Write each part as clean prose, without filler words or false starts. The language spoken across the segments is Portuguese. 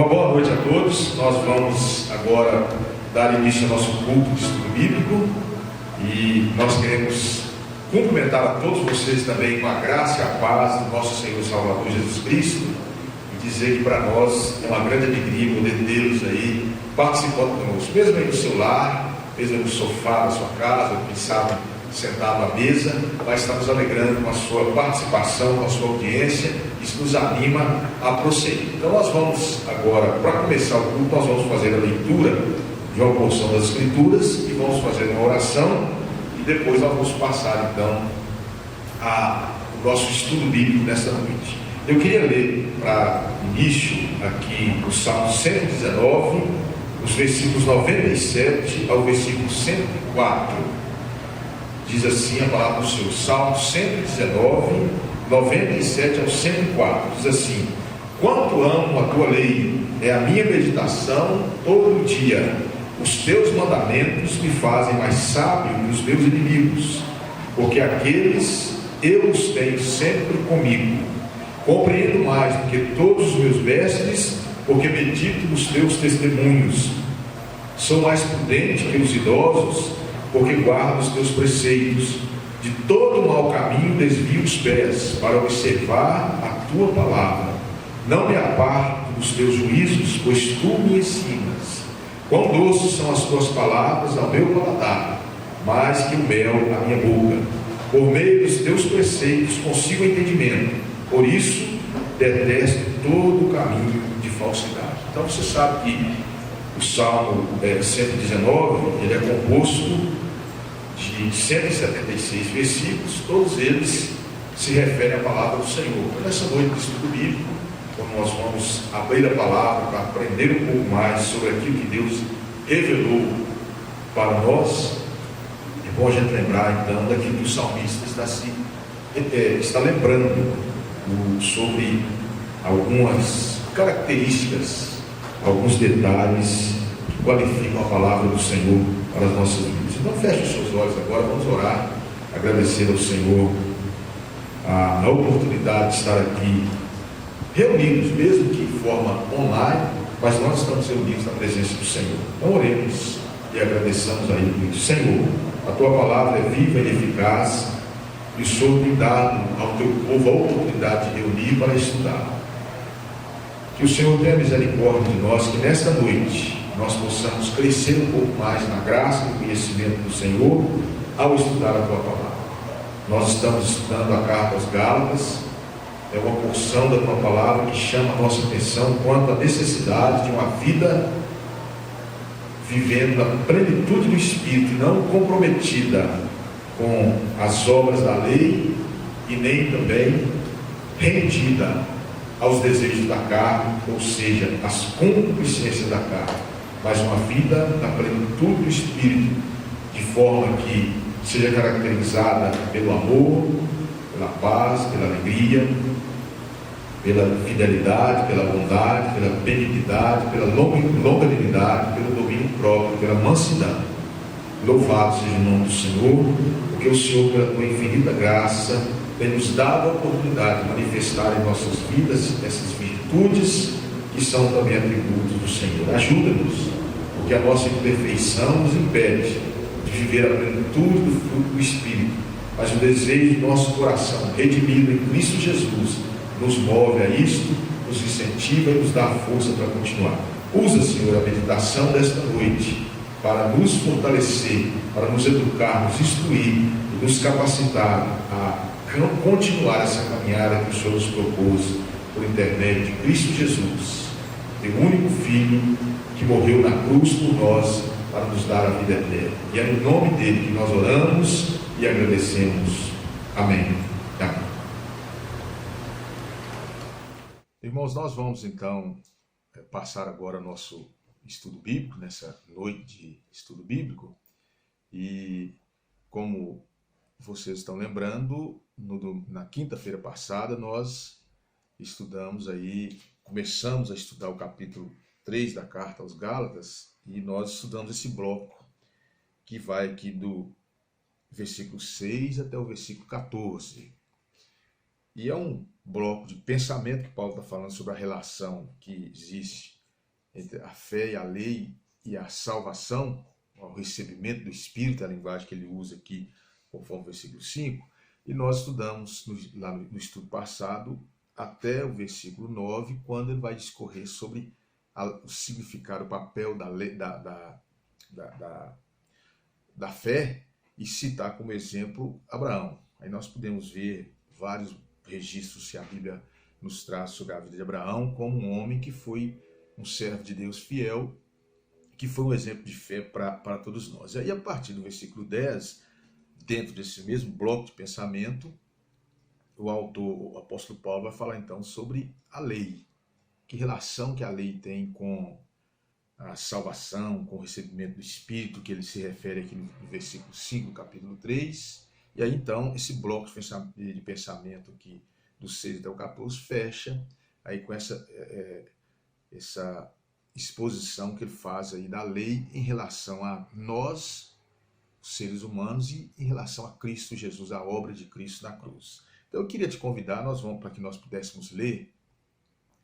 Uma boa noite a todos. Nós vamos agora dar início ao nosso culto de estudo bíblico e nós queremos cumprimentar a todos vocês também com a graça e a paz do nosso Senhor e Salvador Jesus Cristo e dizer que para nós é uma grande alegria poder tê-los aí participando conosco, mesmo aí no seu lar, mesmo aí no sofá da sua casa, quem sabe sentado à mesa, nós estamos alegrando com a sua participação, com a sua audiência. Isso nos anima a prosseguir. Então nós vamos agora, para começar o culto, nós vamos fazer a leitura de uma porção das Escrituras e vamos fazer uma oração e depois nós vamos passar então o nosso estudo bíblico nesta noite. Eu queria ler para início aqui o Salmo 119, os versículos 97 ao versículo 104. Diz assim a palavra do Senhor, Salmo 119, 97 ao 104, diz assim: quanto amo a tua lei, é a minha meditação todo o dia. Os teus mandamentos me fazem mais sábio que os meus inimigos, porque aqueles eu os tenho sempre comigo. Compreendo mais do que todos os meus mestres, porque medito nos teus testemunhos. Sou mais prudente que os idosos, porque guardo os teus preceitos. De todo mau caminho desvio os pés, para observar a tua palavra. Não me aparto dos teus juízos, pois tu me ensinas. Quão doces são as tuas palavras ao meu paladar, mais que o mel à minha boca. Por meio dos teus preceitos consigo entendimento, por isso detesto todo o caminho de falsidade. Então você sabe que o Salmo 119, ele é composto de 176 versículos, todos eles se referem à palavra do Senhor. Então, nessa noite de estudo bíblico, quando nós vamos abrir a palavra para aprender um pouco mais sobre aquilo que Deus revelou para nós, é bom a gente lembrar então daquilo que o salmista está lembrando sobre algumas características, alguns detalhes que qualificam a palavra do Senhor para as nossas vidas. Então feche os seus olhos agora, vamos orar, agradecer ao Senhor a oportunidade de estar aqui reunidos, mesmo que de forma online, mas nós estamos reunidos na presença do Senhor. Então oremos e agradeçamos a Ele. Senhor, a Tua palavra é viva e eficaz, e o Senhor tem dado ao Teu povo a oportunidade de reunir para estudar. Que o Senhor tenha misericórdia de nós, que nesta noite nós possamos crescer um pouco mais na graça e no conhecimento do Senhor ao estudar a Tua palavra. Nós estamos estudando a carta aos Gálatas, é uma porção da Tua palavra que chama a nossa atenção quanto à necessidade de uma vida vivendo a plenitude do Espírito, não comprometida com as obras da lei e nem também rendida aos desejos da carne, ou seja, às concupiscências da carne, mas uma vida da plenitude do Espírito, de forma que seja caracterizada pelo amor, pela paz, pela alegria, pela fidelidade, pela bondade, pela benignidade, pela longanimidade, pelo domínio próprio, pela mansidão. Louvado seja o nome do Senhor, porque o Senhor, pela tua infinita graça, tem nos dado a oportunidade de manifestar em nossas vidas essas virtudes que são também atributos do Senhor. Ajuda-nos, porque a nossa imperfeição nos impede de viver a plenitude do fruto do Espírito, mas o desejo do nosso coração, redimido em Cristo Jesus, nos move a isto, nos incentiva e nos dá força para continuar. Usa, Senhor, a meditação desta noite para nos fortalecer, para nos educar, nos instruir e nos capacitar a continuar essa caminhada que o Senhor nos propôs por intermédio de Cristo Jesus, teu único Filho, que morreu na cruz por nós para nos dar a vida eterna. E é no nome dele que nós oramos e agradecemos. Amém. Amém. Irmãos, nós vamos então passar agora nosso estudo bíblico, nessa noite de estudo bíblico, e como vocês estão lembrando, na quinta-feira passada nós começamos a estudar o capítulo 3 da carta aos Gálatas, e nós estudamos esse bloco que vai aqui do versículo 6 até o versículo 14. E é um bloco de pensamento que Paulo está falando sobre a relação que existe entre a fé e a lei e a salvação, o recebimento do Espírito, a linguagem que ele usa aqui, conforme o versículo 5, e nós estudamos lá no estudo passado até o versículo 9, quando ele vai discorrer sobre o significado, o papel da, lei, da fé, e citar como exemplo Abraão. Aí nós podemos ver vários registros que a Bíblia nos traz sobre a vida de Abraão, como um homem que foi um servo de Deus fiel, que foi um exemplo de fé para todos nós. E aí, a partir do versículo 10, dentro desse mesmo bloco de pensamento, o autor, o apóstolo Paulo, vai falar então sobre a lei. Que relação que a lei tem com a salvação, com o recebimento do Espírito, que ele se refere aqui no versículo 5 do capítulo 3. E aí então esse bloco de pensamento aqui do 6 até o 14 fecha aí com essa exposição que ele faz aí da lei em relação a nós, seres humanos, e em relação a Cristo Jesus, a obra de Cristo na cruz. Então eu queria te convidar, para que nós pudéssemos ler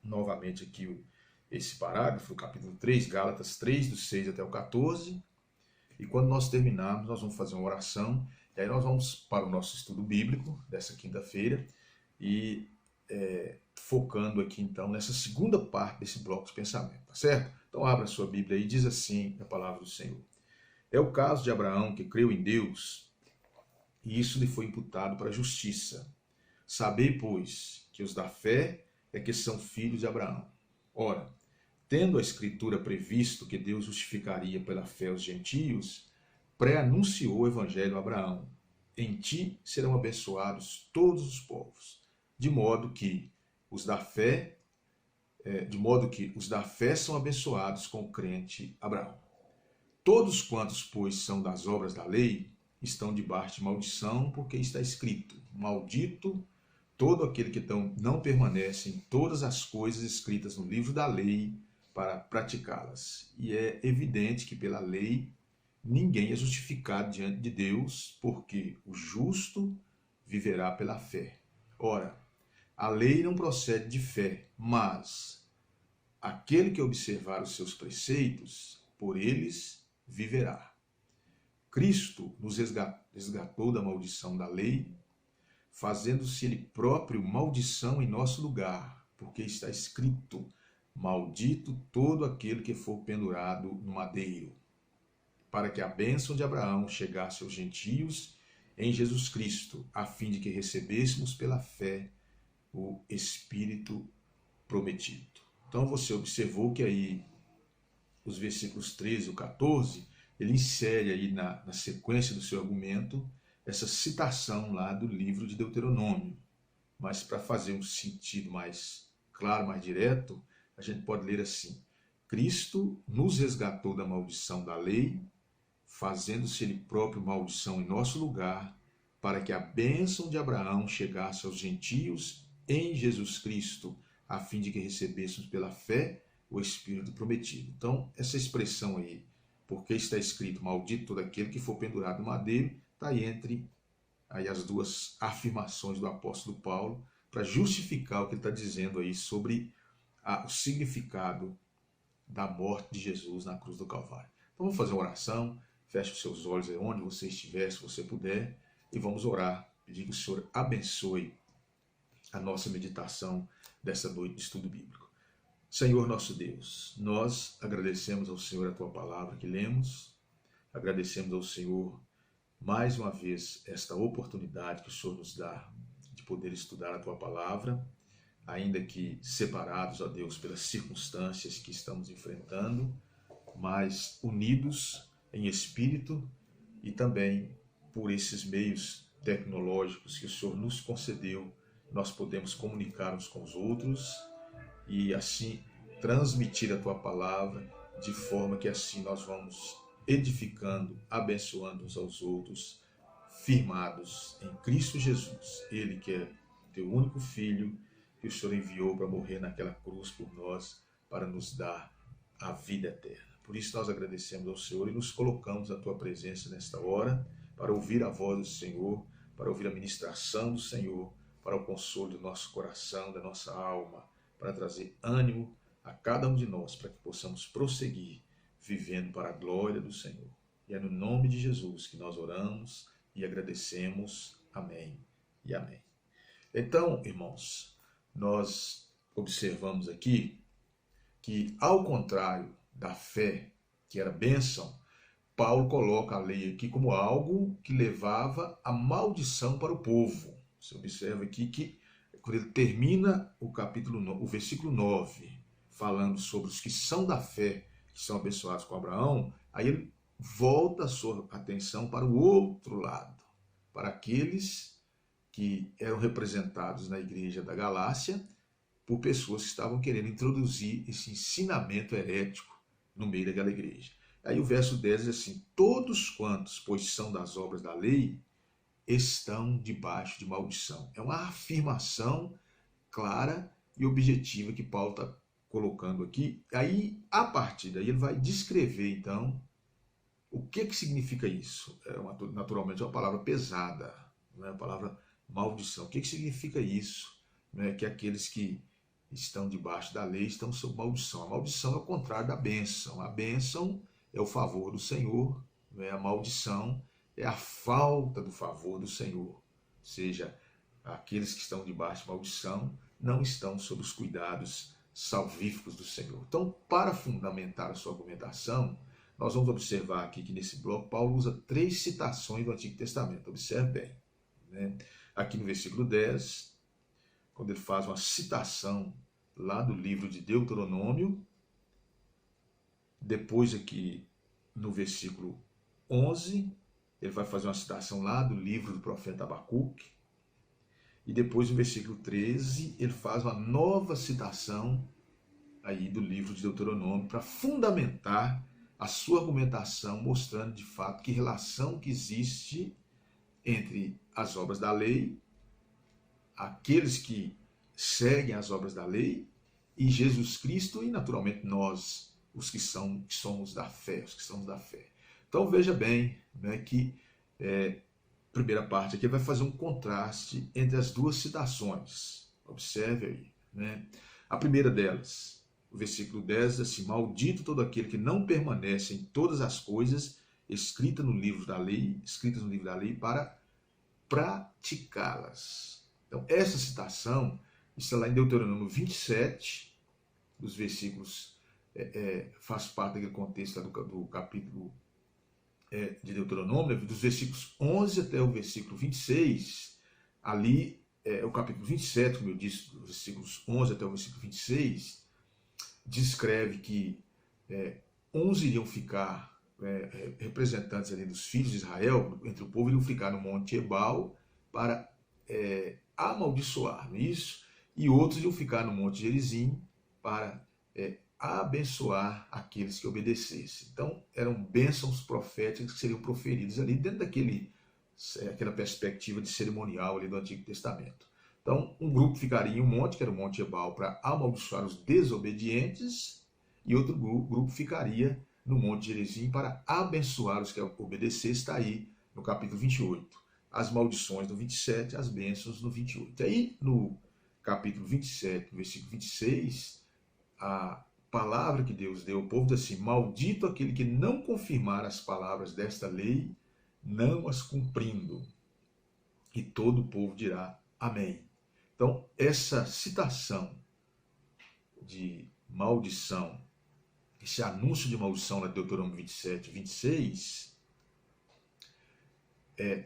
novamente aqui esse parágrafo, do capítulo 3, Gálatas 3, do 6 até o 14, e quando nós terminarmos, nós vamos fazer uma oração, e aí nós vamos para o nosso estudo bíblico dessa quinta-feira, e focando aqui então nessa segunda parte desse bloco de pensamento, tá certo? Então abra a sua Bíblia aí, diz assim a palavra do Senhor. É o caso de Abraão, que creu em Deus, e isso lhe foi imputado para a justiça. Sabei, pois, que os da fé é que são filhos de Abraão. Ora, tendo a Escritura previsto que Deus justificaria pela fé os gentios, pré-anunciou o Evangelho a Abraão. Em ti serão abençoados todos os povos, de modo que os da fé são abençoados com o crente Abraão. Todos quantos, pois, são das obras da lei, estão debaixo de maldição, porque está escrito: maldito todo aquele que não permanece em todas as coisas escritas no livro da lei para praticá-las. E é evidente que pela lei ninguém é justificado diante de Deus, porque o justo viverá pela fé. Ora, a lei não procede de fé, mas aquele que observar os seus preceitos, por eles viverá. Cristo nos resgatou da maldição da lei, fazendo-se ele próprio maldição em nosso lugar, porque está escrito: maldito todo aquele que for pendurado no madeiro, para que a bênção de Abraão chegasse aos gentios em Jesus Cristo, a fim de que recebêssemos pela fé o Espírito prometido. Então você observou que aí os versículos 13 e 14, ele insere aí na sequência do seu argumento essa citação lá do livro de Deuteronômio. Mas para fazer um sentido mais claro, mais direto, a gente pode ler assim: Cristo nos resgatou da maldição da lei, fazendo-se ele próprio maldição em nosso lugar, para que a bênção de Abraão chegasse aos gentios em Jesus Cristo, a fim de que recebêssemos pela fé o Espírito prometido. Então, essa expressão aí, porque está escrito: maldito todo aquele que for pendurado no madeiro, está aí entre aí as duas afirmações do apóstolo Paulo, para justificar o que ele está dizendo aí sobre o significado da morte de Jesus na cruz do Calvário. Então vamos fazer uma oração, feche os seus olhos aí onde você estiver, se você puder, e vamos orar, pedir que o Senhor abençoe a nossa meditação dessa noite de estudo bíblico. Senhor nosso Deus, nós agradecemos ao Senhor a Tua palavra que lemos, agradecemos ao Senhor mais uma vez esta oportunidade que o Senhor nos dá de poder estudar a Tua palavra, ainda que separados, ó Deus, pelas circunstâncias que estamos enfrentando, mas unidos em espírito e também por esses meios tecnológicos que o Senhor nos concedeu, nós podemos comunicar uns com os outros e assim transmitir a Tua palavra, de forma que assim nós vamos edificando, abençoando uns aos outros, firmados em Cristo Jesus, Ele que é Teu único Filho, que o Senhor enviou para morrer naquela cruz por nós, para nos dar a vida eterna. Por isso nós agradecemos ao Senhor e nos colocamos à Tua presença nesta hora, para ouvir a voz do Senhor, para ouvir a ministração do Senhor, para o consolo do nosso coração, da nossa alma, para trazer ânimo a cada um de nós para que possamos prosseguir vivendo para a glória do Senhor. E é no nome de Jesus que nós oramos e agradecemos. Amém e amém. Então, irmãos, nós observamos aqui que, ao contrário da fé, que era bênção, Paulo coloca a lei aqui como algo que levava a maldição para o povo. Você observa aqui que, quando ele termina o versículo 9, falando sobre os que são da fé, que são abençoados com Abraão, aí ele volta a sua atenção para o outro lado, para aqueles que eram representados na igreja da Galácia por pessoas que estavam querendo introduzir esse ensinamento herético no meio daquela igreja. Aí o verso 10 diz assim: todos quantos, pois são das obras da lei, estão debaixo de maldição. É uma afirmação clara e objetiva que Paulo está colocando aqui. Aí, a partir daí, ele vai descrever, então, o que significa isso. Naturalmente, é uma palavra pesada, não é a palavra maldição. O que significa isso? Né? Que aqueles que estão debaixo da lei estão sob maldição. A maldição é o contrário da bênção. A bênção é o favor do Senhor, né? A maldição é a falta do favor do Senhor. Ou seja, aqueles que estão debaixo de maldição não estão sob os cuidados salvíficos do Senhor. Então, para fundamentar a sua argumentação, nós vamos observar aqui que nesse bloco Paulo usa 3 citações do Antigo Testamento. Observe bem. Né? Aqui no versículo 10, quando ele faz uma citação lá do livro de Deuteronômio. Depois aqui no versículo 11, ele vai fazer uma citação lá do livro do profeta Abacuque. E depois no versículo 13, ele faz uma nova citação aí do livro de Deuteronômio para fundamentar a sua argumentação, mostrando de fato que relação que existe entre as obras da lei, aqueles que seguem as obras da lei, e Jesus Cristo, e naturalmente nós, os que somos da fé, os que somos da fé. Então veja bem, né, que primeira parte aqui vai fazer um contraste entre as duas citações. Observe aí. Né? A primeira delas, o versículo 10, diz assim: maldito todo aquele que não permanece em todas as coisas escritas no livro da lei, para praticá-las. Então, essa citação está lá em Deuteronômio 27, dos versículos, faz parte daquele contexto do capítulo de Deuteronômio, dos versículos 11 até o versículo 26, ali o capítulo 27, como eu disse, dos versículos 11 até o versículo 26, descreve que uns iriam ficar, representantes ali dos filhos de Israel, entre o povo, iriam ficar no Monte Ebal para amaldiçoar, não é isso? E outros iriam ficar no Monte Gerizim para abençoar aqueles que obedecessem. Então, eram bênçãos proféticas que seriam proferidas ali dentro daquela perspectiva de cerimonial ali do Antigo Testamento. Então, um grupo ficaria em um monte, que era o Monte Ebal, para amaldiçoar os desobedientes, e outro grupo ficaria no Monte Gerizim para abençoar os que obedecessem. Está aí no capítulo 28. As maldições no 27, as bênçãos no 28. Aí, no capítulo 27, versículo 26, a palavra que Deus deu ao povo diz assim: maldito aquele que não confirmar as palavras desta lei, não as cumprindo. E todo o povo dirá amém. Então, essa citação de maldição, esse anúncio de maldição na Deuteronômio 27, 26,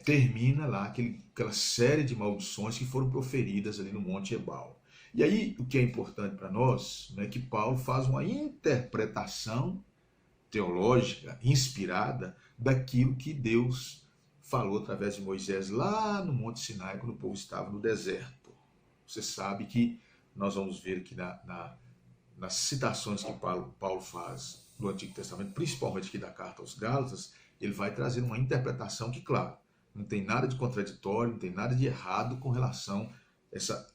termina lá aquela série de maldições que foram proferidas ali no Monte Ebal. E aí, o que é importante para nós, né, é que Paulo faz uma interpretação teológica inspirada daquilo que Deus falou através de Moisés lá no Monte Sinai, quando o povo estava no deserto. Você sabe que nós vamos ver aqui nas citações que Paulo faz do Antigo Testamento, principalmente aqui da carta aos Gálatas, ele vai trazer uma interpretação que, claro, não tem nada de contraditório, não tem nada de errado com relação a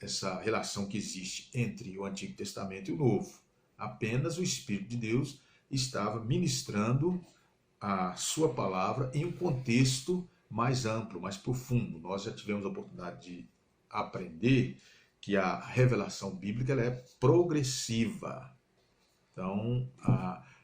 essa relação que existe entre o Antigo Testamento e o Novo. Apenas o Espírito de Deus estava ministrando a sua palavra em um contexto mais amplo, mais profundo. Nós já tivemos a oportunidade de aprender que a revelação bíblica ela é progressiva. Então,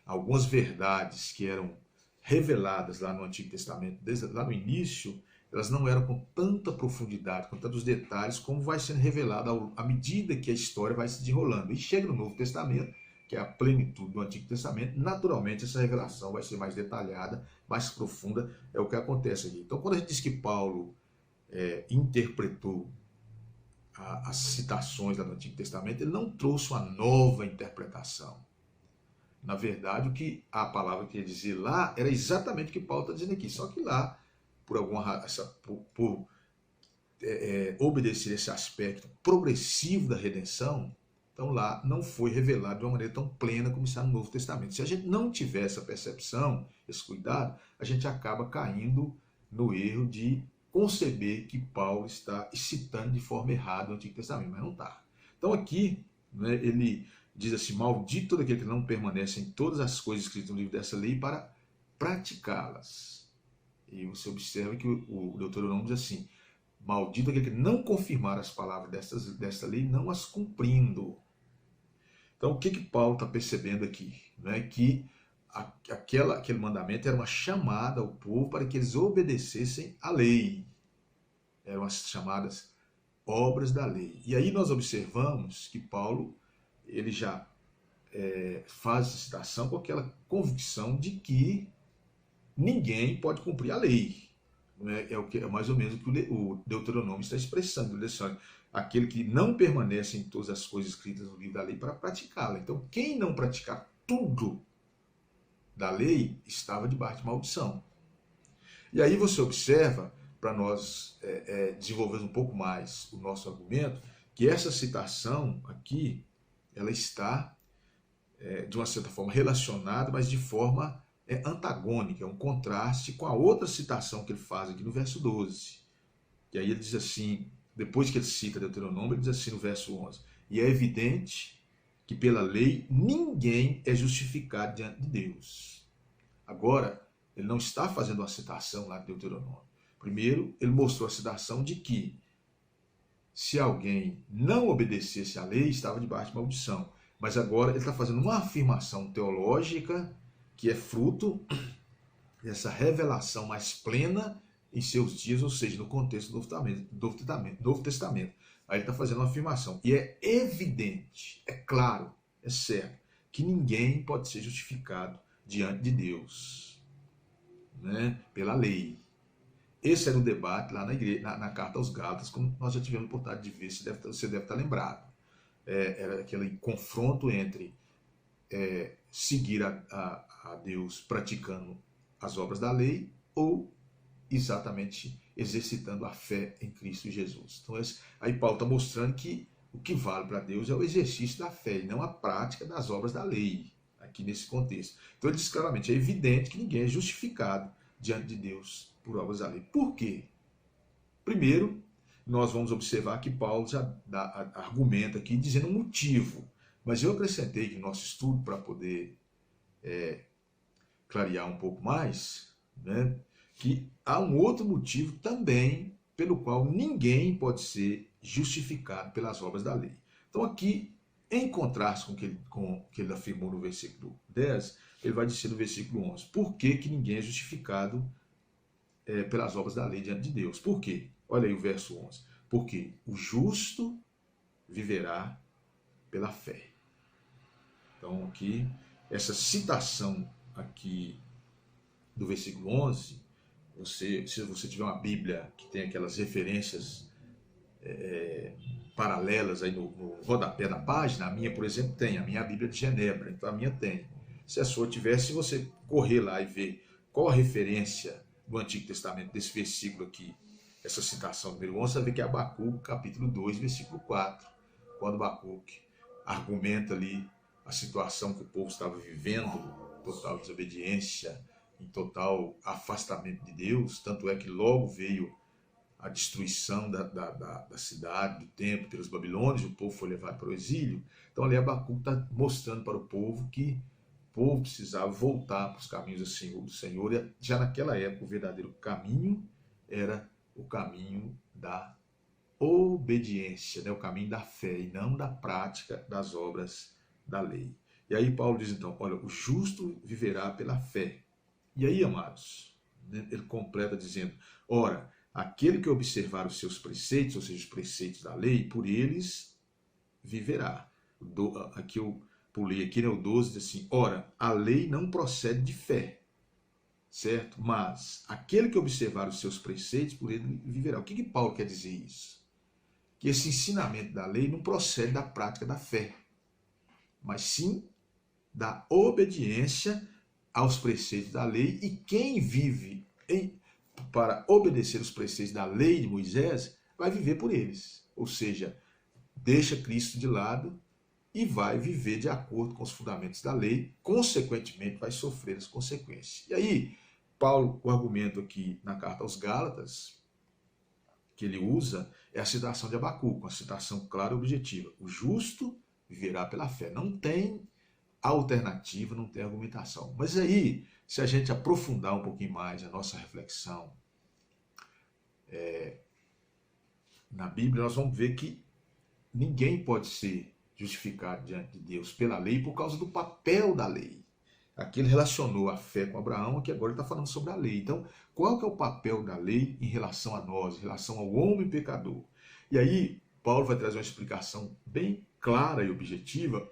algumas verdades que eram reveladas lá no Antigo Testamento, desde lá no início, elas não eram com tanta profundidade, com tantos detalhes, como vai sendo revelado à medida que a história vai se desenrolando. E chega no Novo Testamento, que é a plenitude do Antigo Testamento, naturalmente essa revelação vai ser mais detalhada, mais profunda, é o que acontece aqui. Então, quando a gente diz que Paulo interpretou as citações lá do Antigo Testamento, ele não trouxe uma nova interpretação. Na verdade, o que a palavra queria dizer lá era exatamente o que Paulo está dizendo aqui, só que lá, por alguma razão, por obedecer esse aspecto progressivo da redenção, então lá não foi revelado de uma maneira tão plena como está no Novo Testamento. Se a gente não tiver essa percepção, esse cuidado, a gente acaba caindo no erro de conceber que Paulo está citando de forma errada o Antigo Testamento, mas não está. Então aqui, né, ele diz assim: maldito todo aquele que não permanece em todas as coisas escritas no livro dessa lei para praticá-las. E você observa que o Deuteronômio diz assim: maldito aquele que não confirmar as palavras desta lei, não as cumprindo. Então, o que Paulo está percebendo aqui? Né? Que aquele mandamento era uma chamada ao povo para que eles obedecessem à lei. Eram as chamadas obras da lei. E aí nós observamos que Paulo ele já faz essa citação com aquela convicção de que ninguém pode cumprir a lei. É o que é mais ou menos o que o Deuteronômio está expressando. Aquele que não permanece em todas as coisas escritas no livro da lei para praticá-la. Então, quem não praticar tudo da lei estava debaixo de maldição. E aí você observa, para nós desenvolvermos um pouco mais o nosso argumento, que essa citação aqui, ela está, de uma certa forma, relacionada, mas de forma antagônica, é um contraste com a outra citação que ele faz aqui no verso 12. E aí ele diz assim, depois que ele cita Deuteronômio, ele diz assim no verso 11: e é evidente que pela lei ninguém é justificado diante de Deus. Agora, ele não está fazendo uma citação lá de Deuteronômio. Primeiro, ele mostrou a citação de que se alguém não obedecesse à lei, estava debaixo de maldição. Mas agora ele está fazendo uma afirmação teológica que é fruto dessa revelação mais plena em seus dias, ou seja, no contexto do Novo Testamento. Aí ele está fazendo uma afirmação. E é evidente, é claro, é certo, que ninguém pode ser justificado diante de Deus, né, pela lei. Esse era o debate lá na igreja, na carta aos Gálatas, como nós já tivemos a oportunidade de ver, você deve estar lembrado. Era aquele confronto entre seguir a Deus praticando as obras da lei ou exatamente exercitando a fé em Cristo Jesus. Então aí Paulo está mostrando que o que vale para Deus é o exercício da fé e não a prática das obras da lei, aqui nesse contexto. Então ele diz claramente, é evidente que ninguém é justificado diante de Deus por obras da lei. Por quê? Primeiro, nós vamos observar que Paulo já argumenta aqui dizendo um motivo, mas eu acrescentei que no nosso estudo, para poder clarear um pouco mais, né, que há um outro motivo também pelo qual ninguém pode ser justificado pelas obras da lei. Então aqui, em contraste com o que ele afirmou no versículo 10, ele vai dizer no versículo 11, por que ninguém é justificado pelas obras da lei diante de Deus? Por quê? Olha aí o verso 11. Porque o justo viverá pela fé. Então aqui, essa citação aqui do versículo 11, se você tiver uma Bíblia que tem aquelas referências paralelas aí no rodapé da página, a minha, por exemplo, tem. A minha Bíblia de Genebra, então a minha tem. Se a sua tiver, se você correr lá e ver qual a referência do Antigo Testamento desse versículo aqui, essa citação número 11, você vai ver que é Abacuque, capítulo 2, versículo 4, quando Abacuque argumenta ali a situação que o povo estava vivendo, total desobediência, em total afastamento de Deus, tanto é que logo veio a destruição da cidade, do templo pelos babilônios, o povo foi levado para o exílio. Então ali Abacuque está mostrando para o povo que o povo precisava voltar para os caminhos do Senhor, e já naquela época o verdadeiro caminho era o caminho da obediência, né? O caminho da fé e não da prática das obras da lei. E aí Paulo diz então, olha, o justo viverá pela fé. E aí, amados, ele completa dizendo, ora, aquele que observar os seus preceitos, ou seja, os preceitos da lei, por eles viverá. Aqui eu pulei aqui, né, o 12 diz assim, ora, a lei não procede de fé, certo? Mas aquele que observar os seus preceitos, por ele viverá. O que Paulo quer dizer isso? Que esse ensinamento da lei não procede da prática da fé, mas sim da obediência aos preceitos da lei, e quem vive para obedecer os preceitos da lei de Moisés vai viver por eles. Ou seja, deixa Cristo de lado e vai viver de acordo com os fundamentos da lei, consequentemente vai sofrer as consequências. E aí, Paulo, o argumento aqui na carta aos Gálatas, que ele usa, é a citação de Abacuque, uma citação clara e objetiva. O justo viverá pela fé. Não tem alternativa, não tem argumentação. Mas aí, se a gente aprofundar um pouquinho mais a nossa reflexão na Bíblia, nós vamos ver que ninguém pode ser justificado diante de Deus pela lei por causa do papel da lei. Aqui ele relacionou a fé com Abraão, aqui agora ele está falando sobre a lei. Então, qual que é o papel da lei em relação a nós, em relação ao homem pecador? E aí, Paulo vai trazer uma explicação bem clara e objetiva,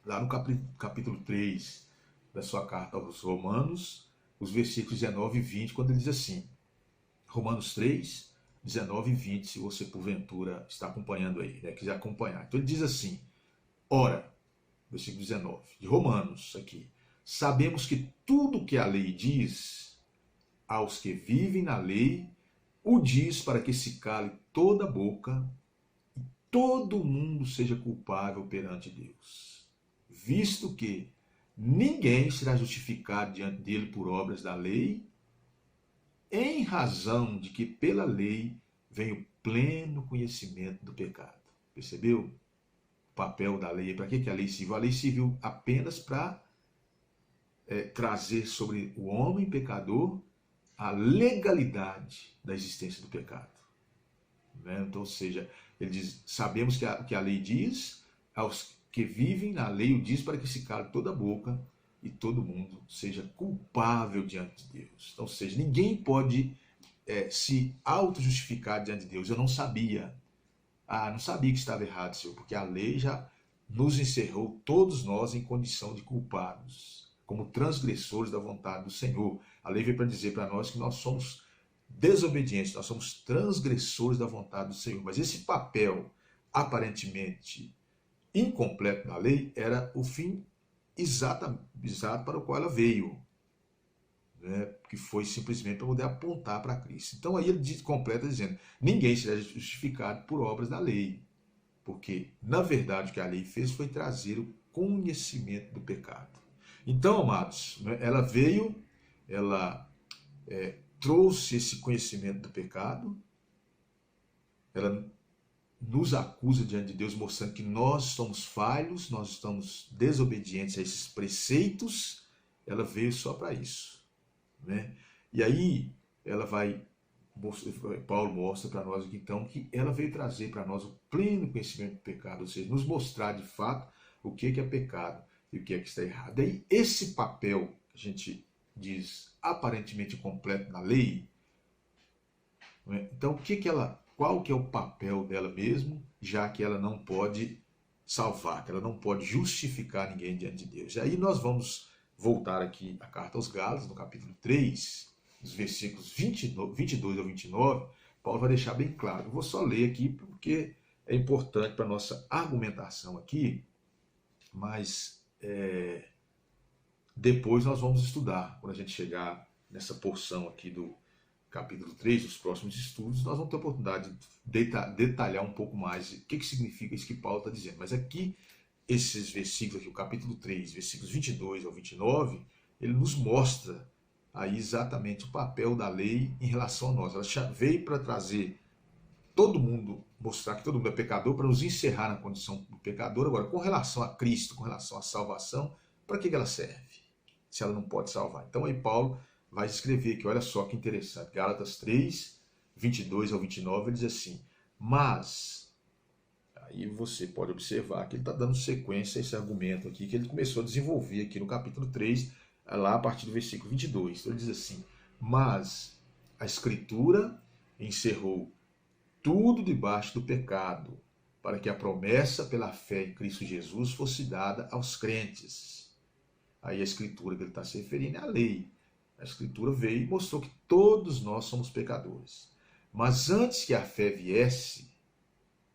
lá no capítulo 3 da sua carta aos Romanos, os versículos 19 e 20, quando ele diz assim, Romanos 3, 19 e 20, se você porventura está acompanhando aí, né, quiser acompanhar. Então ele diz assim, ora, versículo 19, de Romanos aqui, sabemos que tudo que a lei diz aos que vivem na lei, o diz para que se cale toda a boca e todo mundo seja culpável perante Deus. Visto que ninguém será justificado diante dele por obras da lei, em razão de que pela lei vem o pleno conhecimento do pecado. Percebeu? O papel da lei, para que a lei serviu? A lei serviu apenas para trazer sobre o homem pecador a legalidade da existência do pecado. Né? Então, ou seja, ele diz, sabemos que a lei diz, aos que vivem na lei o diz para que se cale toda a boca e todo mundo seja culpável diante de Deus. Então, ou seja, ninguém pode se auto-justificar diante de Deus. Eu não sabia. Não sabia que estava errado, Senhor, porque a lei já nos encerrou todos nós em condição de culpados, como transgressores da vontade do Senhor. A lei veio para dizer para nós que nós somos desobedientes, nós somos transgressores da vontade do Senhor. Mas esse papel, aparentemente incompleto da lei, era o fim exato para o qual ela veio, né? Que foi simplesmente para poder apontar para Cristo. Então aí ele completa dizendo, ninguém será justificado por obras da lei, porque na verdade o que a lei fez foi trazer o conhecimento do pecado. Então, amados, ela veio, ela trouxe esse conhecimento do pecado, ela nos acusa diante de Deus, mostrando que nós somos falhos, nós estamos desobedientes a esses preceitos. Ela veio só para isso, né? E aí Paulo mostra para nós aqui então que ela veio trazer para nós o pleno conhecimento do pecado, ou seja, nos mostrar de fato o que é pecado e o que está errado. E aí esse papel que a gente diz aparentemente completo na lei, né? Então qual que é o papel dela mesmo, já que ela não pode salvar, que ela não pode justificar ninguém diante de Deus. E aí nós vamos voltar aqui à carta aos Gálatas, no capítulo 3, dos versículos 22 ao 29, Paulo vai deixar bem claro. Eu vou só ler aqui porque é importante para a nossa argumentação aqui, mas depois nós vamos estudar, quando a gente chegar nessa porção aqui do capítulo 3, dos próximos estudos, nós vamos ter a oportunidade de detalhar um pouco mais o que significa isso que Paulo está dizendo. Mas aqui, esses versículos aqui, o capítulo 3, versículos 22 ao 29, ele nos mostra aí exatamente o papel da lei em relação a nós. Ela veio para trazer todo mundo, mostrar que todo mundo é pecador, para nos encerrar na condição do pecador. Agora, com relação a Cristo, com relação à salvação, para que ela serve, se ela não pode salvar? Então aí Paulo vai escrever aqui, olha só que interessante, Gálatas 3, 22 ao 29, ele diz assim, mas, Aí você pode observar que ele está dando sequência a esse argumento aqui, que ele começou a desenvolver aqui no capítulo 3, lá a partir do versículo 22. Então ele diz assim: mas a Escritura encerrou tudo debaixo do pecado, para que a promessa pela fé em Cristo Jesus fosse dada aos crentes. Aí a Escritura que ele está se referindo é a lei. A Escritura veio e mostrou que todos nós somos pecadores. Mas antes que a fé viesse,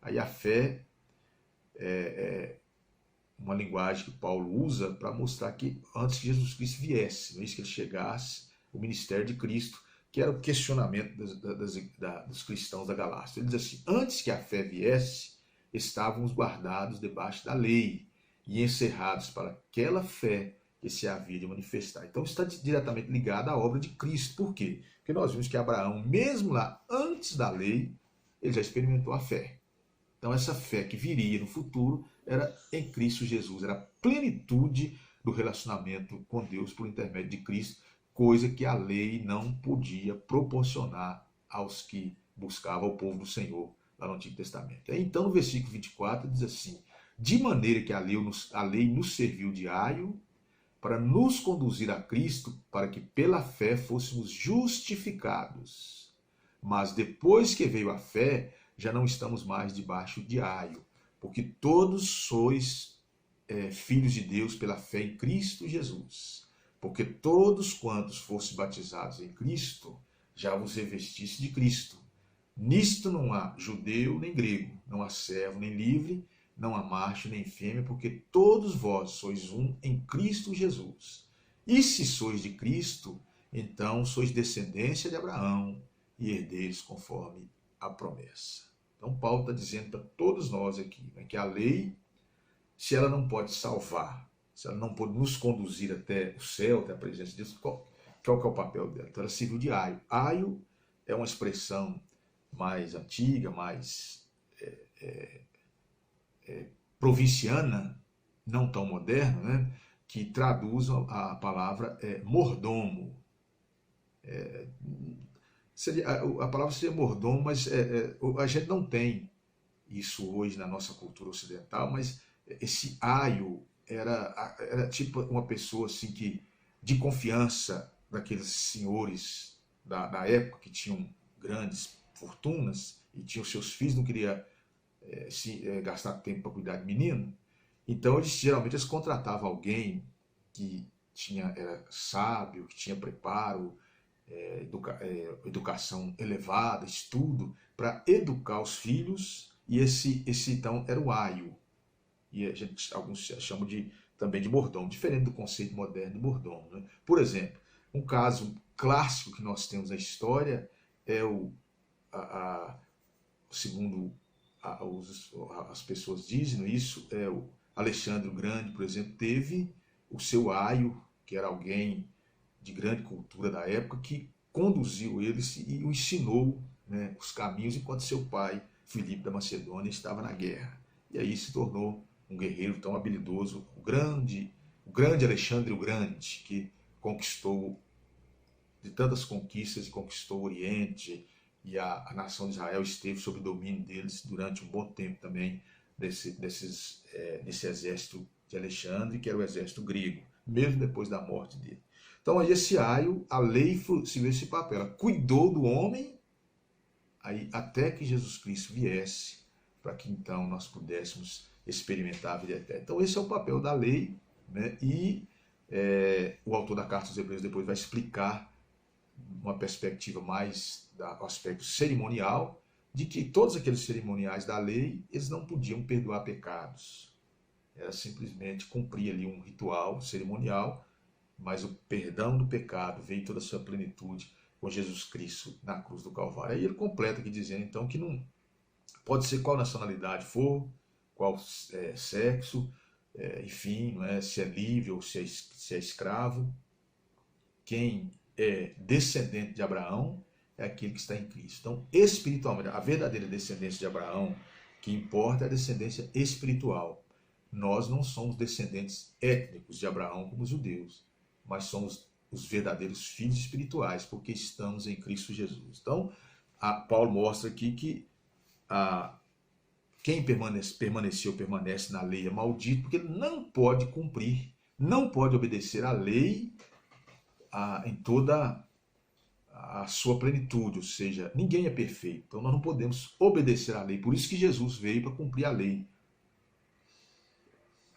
aí a fé é uma linguagem que Paulo usa para mostrar que antes que Jesus Cristo viesse, não é isso, que ele chegasse, o ministério de Cristo, que era o questionamento dos cristãos da Galácia. Ele diz assim: antes que a fé viesse, estávamos guardados debaixo da lei e encerrados para aquela fé que se havia de manifestar. Então está diretamente ligado à obra de Cristo. Por quê? Porque nós vimos que Abraão, mesmo lá antes da lei, ele já experimentou a fé. Então essa fé que viria no futuro era em Cristo Jesus, era a plenitude do relacionamento com Deus por intermédio de Cristo, coisa que a lei não podia proporcionar aos que buscavam o povo do Senhor lá no Antigo Testamento. Então no versículo 24 diz assim: de maneira que a lei nos serviu de aio para nos conduzir a Cristo, para que pela fé fôssemos justificados. Mas depois que veio a fé, já não estamos mais debaixo de aio, porque todos sois filhos de Deus pela fé em Cristo Jesus. Porque todos quantos fossem batizados em Cristo, já vos revestisse de Cristo. Nisto não há judeu nem grego, não há servo nem livre, não há macho nem fêmea, porque todos vós sois um em Cristo Jesus. E se sois de Cristo, então sois descendência de Abraão e herdeiros conforme a promessa. Então Paulo está dizendo para todos nós aqui, né, que a lei, se ela não pode salvar, se ela não pode nos conduzir até o céu, até a presença de Deus, qual que é o papel dela? Então ela serviu de aio. Aio é uma expressão mais antiga, mais provinciana, não tão moderna, né, que traduz a palavra mordomo. A palavra seria mordomo, mas a gente não tem isso hoje na nossa cultura ocidental, mas esse aio era tipo uma pessoa assim que, de confiança daqueles senhores da época que tinham grandes fortunas e tinham seus filhos, não queria gastar tempo para cuidar de menino. Então geralmente eles contratavam alguém que era sábio, que tinha preparo, educação elevada, estudo, para educar os filhos, e esse então era o aio. E alguns chamam também de mordomo, diferente do conceito moderno de mordomo, né? Por exemplo, um caso clássico que nós temos na história é segundo as pessoas dizem isso, o Alexandre o Grande, por exemplo, teve o seu aio, que era alguém de grande cultura da época, que conduziu ele e o ensinou, né, os caminhos, enquanto seu pai, Filipe da Macedônia, estava na guerra. E aí se tornou um guerreiro tão habilidoso, o grande Alexandre o Grande, que conquistou, de tantas conquistas, e conquistou o Oriente, e a nação de Israel esteve sob o domínio deles durante um bom tempo também, desse exército de Alexandre, que era o exército grego, mesmo depois da morte dele. Então aí esse aio, a lei se vê esse papel, ela cuidou do homem aí, até que Jesus Cristo viesse, para que então nós pudéssemos experimentar a vida eterna. Então esse é o papel da lei, né? E o autor da Carta aos Hebreus depois vai explicar uma perspectiva mais do aspecto cerimonial, de que todos aqueles cerimoniais da lei, eles não podiam perdoar pecados. Era simplesmente cumprir ali um ritual cerimonial, mas o perdão do pecado veio em toda a sua plenitude com Jesus Cristo na cruz do Calvário. Aí ele completa aqui dizendo então que não pode ser qual nacionalidade for, qual sexo, enfim, não é, se é livre ou se é escravo. Quem é descendente de Abraão é aquele que está em Cristo. Então, espiritualmente, a verdadeira descendência de Abraão, que importa é a descendência espiritual. Nós não somos descendentes étnicos de Abraão como os judeus, mas somos os verdadeiros filhos espirituais, porque estamos em Cristo Jesus. Então, Paulo mostra aqui que quem permaneceu, permanece na lei é maldito, porque ele não pode cumprir, não pode obedecer à lei em toda a sua plenitude, ou seja, ninguém é perfeito, então nós não podemos obedecer à lei. Por isso que Jesus veio para cumprir a lei,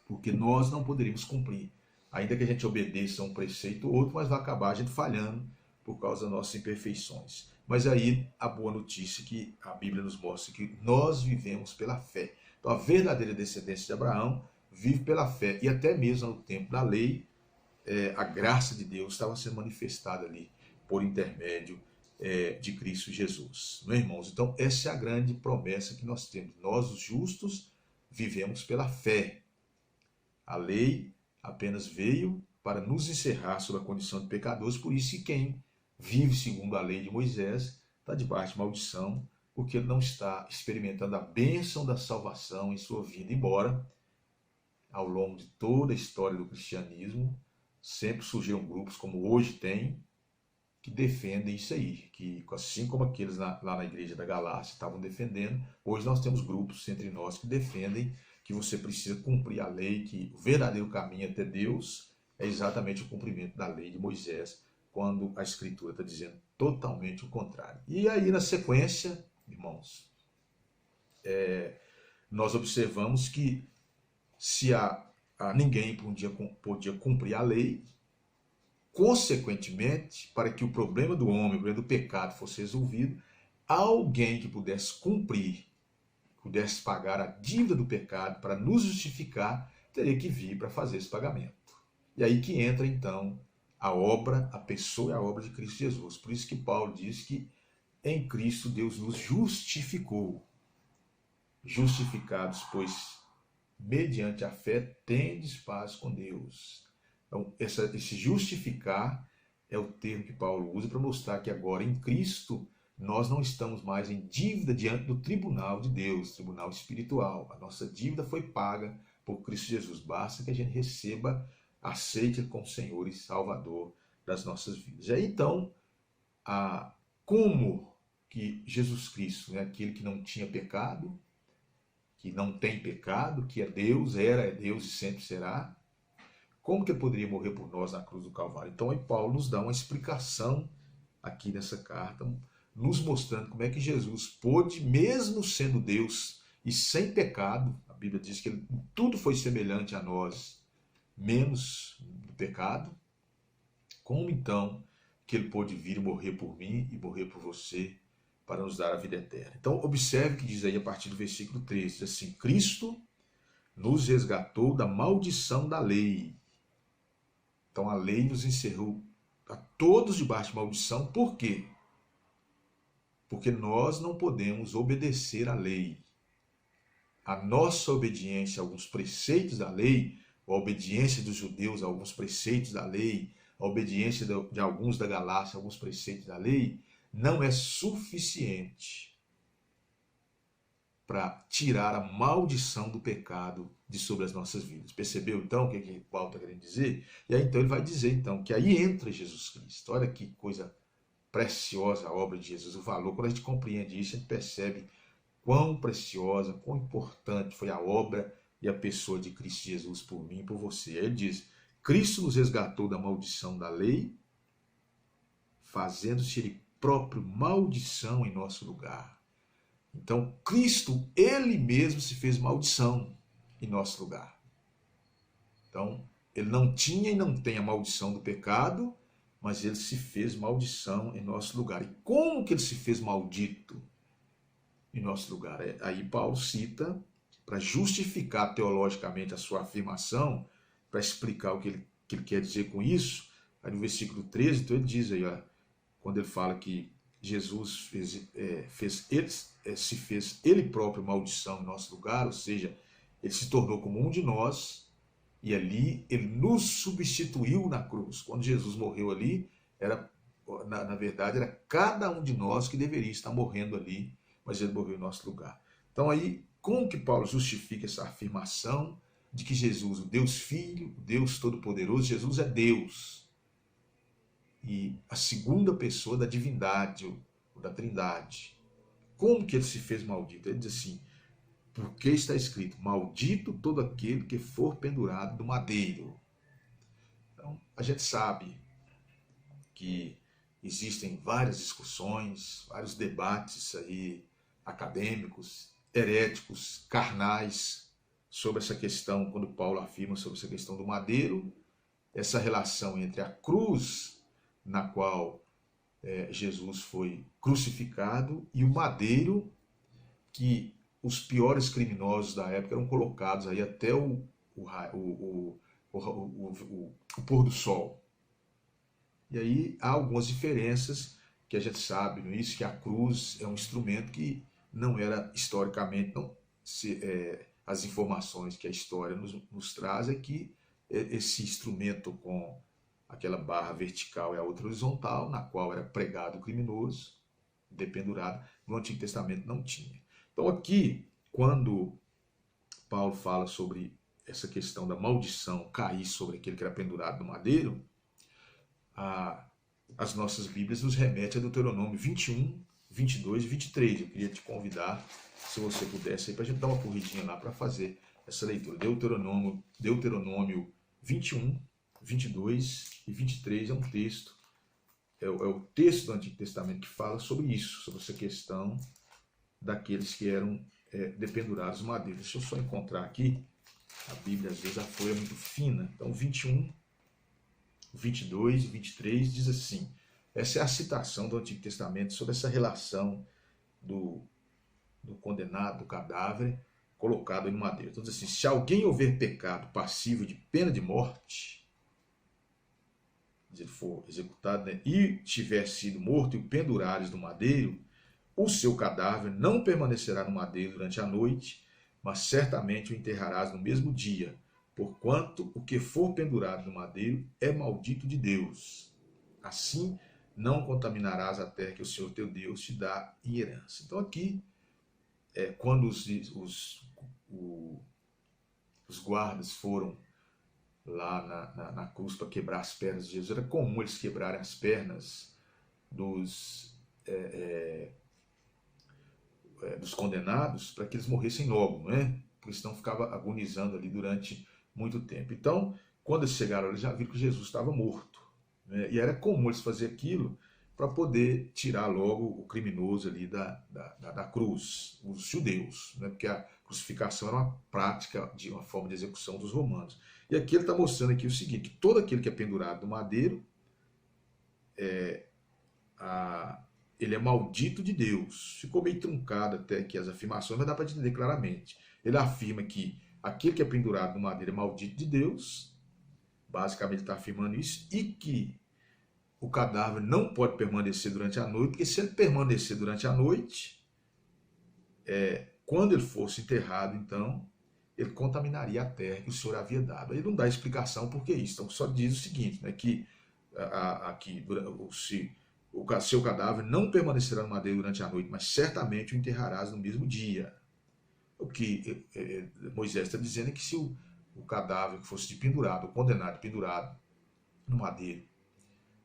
porque nós não poderíamos cumprir. Ainda que a gente obedeça a um preceito ou outro, mas vai acabar a gente falhando por causa das nossas imperfeições. Mas aí a boa notícia é que a Bíblia nos mostra que nós vivemos pela fé. Então a verdadeira descendência de Abraão vive pela fé. E até mesmo no tempo da lei, a graça de Deus estava sendo manifestada ali por intermédio de Cristo Jesus. Meus irmãos, então essa é a grande promessa que nós temos. Nós, os justos, vivemos pela fé. A lei apenas veio para nos encerrar sob a condição de pecadores, por isso que quem vive segundo a lei de Moisés está debaixo de maldição, porque ele não está experimentando a bênção da salvação em sua vida, embora ao longo de toda a história do cristianismo sempre surgiram grupos, como hoje tem, que defendem isso aí, que assim como aqueles lá na igreja da Galácia estavam defendendo, hoje nós temos grupos entre nós que defendem que você precisa cumprir a lei, que o verdadeiro caminho até Deus é exatamente o cumprimento da lei de Moisés, quando a Escritura está dizendo totalmente o contrário. E aí, na sequência, irmãos, nós observamos que se ninguém podia cumprir a lei, consequentemente, para que o problema do homem, o problema do pecado fosse resolvido, alguém que pudesse cumprir, pudesse pagar a dívida do pecado para nos justificar, teria que vir para fazer esse pagamento. E aí que entra então a obra, a pessoa e a obra de Cristo Jesus. Por isso que Paulo diz que em Cristo Deus nos justificou. Justificados, pois mediante a fé tendes paz com Deus. Então, esse justificar é o termo que Paulo usa para mostrar que agora em Cristo nós não estamos mais em dívida diante do tribunal de Deus, tribunal espiritual. A nossa dívida foi paga por Cristo Jesus. Basta que a gente receba, aceite Ele como Senhor e Salvador das nossas vidas. E aí então, como que Jesus Cristo, aquele que não tinha pecado, que não tem pecado, que é Deus, é Deus e sempre será, como que ele poderia morrer por nós na cruz do Calvário? Então aí Paulo nos dá uma explicação aqui nessa carta, nos mostrando como é que Jesus pôde, mesmo sendo Deus e sem pecado, a Bíblia diz que tudo foi semelhante a nós, menos do pecado, como então que ele pôde vir e morrer por mim e morrer por você para nos dar a vida eterna. Então observe que diz aí a partir do versículo 13, diz assim: Cristo nos resgatou da maldição da lei. Então a lei nos encerrou a todos debaixo de maldição. Por quê? Porque nós não podemos obedecer à lei. A nossa obediência a alguns preceitos da lei, a obediência dos judeus a alguns preceitos da lei, a obediência de alguns da Galácia a alguns preceitos da lei, não é suficiente para tirar a maldição do pecado de sobre as nossas vidas. Percebeu então o que Paulo está querendo dizer? E aí então ele vai dizer então que aí entra Jesus Cristo. Olha que coisa preciosa a obra de Jesus, o valor. Quando a gente compreende isso, a gente percebe quão preciosa, quão importante foi a obra e a pessoa de Cristo Jesus por mim e por você. Ele diz: Cristo nos resgatou da maldição da lei, fazendo-se Ele próprio maldição em nosso lugar. Então, Cristo, Ele mesmo se fez maldição em nosso lugar. Então, Ele não tinha e não tem a maldição do pecado, mas Ele se fez maldição em nosso lugar. E como que Ele se fez maldito em nosso lugar? Aí Paulo cita, para justificar teologicamente a sua afirmação, para explicar o que ele quer dizer com isso, aí no versículo 13, então ele diz aí, quando ele fala que Jesus se fez ele próprio maldição em nosso lugar, ou seja, ele se tornou como um de nós, e ali ele nos substituiu na cruz. Quando Jesus morreu ali, na verdade, era cada um de nós que deveria estar morrendo ali, mas ele morreu em nosso lugar. Então aí, como que Paulo justifica essa afirmação de que Jesus, o Deus Filho, o Deus Todo-Poderoso, Jesus é Deus, e a segunda pessoa da divindade, ou da trindade? Como que ele se fez maldito? Ele diz assim: porque está escrito: maldito todo aquele que for pendurado no madeiro. Então, a gente sabe que existem várias discussões, vários debates aí acadêmicos, heréticos, carnais, sobre essa questão, quando Paulo afirma sobre essa questão do madeiro, essa relação entre a cruz na qual Jesus foi crucificado e o madeiro que os piores criminosos da época eram colocados aí até o pôr do sol. E aí há algumas diferenças que a gente sabe, no início, que a cruz é um instrumento que não era historicamente, as informações que a história nos traz é que esse instrumento com aquela barra vertical e a outra horizontal, na qual era pregado o criminoso, dependurado, no Antigo Testamento não tinha. Então aqui, quando Paulo fala sobre essa questão da maldição cair sobre aquele que era pendurado no madeiro, as nossas Bíblias nos remetem a Deuteronômio 21, 22 e 23. Eu queria te convidar, se você pudesse, para a gente dar uma corridinha lá para fazer essa leitura. Deuteronômio 21, 22 e 23 é um texto, é o texto do Antigo Testamento que fala sobre isso, sobre essa questão daqueles que eram dependurados no madeiro. Deixa eu só encontrar aqui, a Bíblia às vezes a folha é muito fina. Então 21, 22 e 23 diz assim, essa é a citação do Antigo Testamento sobre essa relação do condenado, do cadáver, colocado no madeiro. Então diz assim, se alguém houver pecado passivo de pena de morte, se ele for executado, e tiver sido morto e pendurares no madeiro, o seu cadáver não permanecerá no madeiro durante a noite, mas certamente o enterrarás no mesmo dia, porquanto o que for pendurado no madeiro é maldito de Deus. Assim não contaminarás a terra que o Senhor teu Deus te dá em herança. Então aqui, quando os guardas foram lá na cruz para quebrar as pernas de Jesus, era comum eles quebrarem as pernas dos condenados para que eles morressem logo, né? Porque senão ficava agonizando ali durante muito tempo. Então, quando eles chegaram, eles já viram que Jesus estava morto, né? E era comum eles fazer aquilo para poder tirar logo o criminoso ali da cruz, os judeus, né? Porque a crucificação era uma prática, de uma forma de execução dos romanos. E aqui ele está mostrando aqui o seguinte, que todo aquele que é pendurado no madeiro, ele é maldito de Deus. Ficou meio truncado até aqui as afirmações, mas dá para entender claramente. Ele afirma que aquele que é pendurado no madeiro é maldito de Deus, basicamente está afirmando isso, e que o cadáver não pode permanecer durante a noite, porque se ele permanecer durante a noite, quando ele fosse enterrado, então, ele contaminaria a terra que o Senhor havia dado. Aí não dá explicação por que isso, então só diz o seguinte, né, que aqui, se o seu cadáver não permanecerá no madeiro durante a noite, mas certamente o enterrarás no mesmo dia. O que Moisés está dizendo é que se o cadáver que fosse pendurado, o condenado pendurado no madeiro,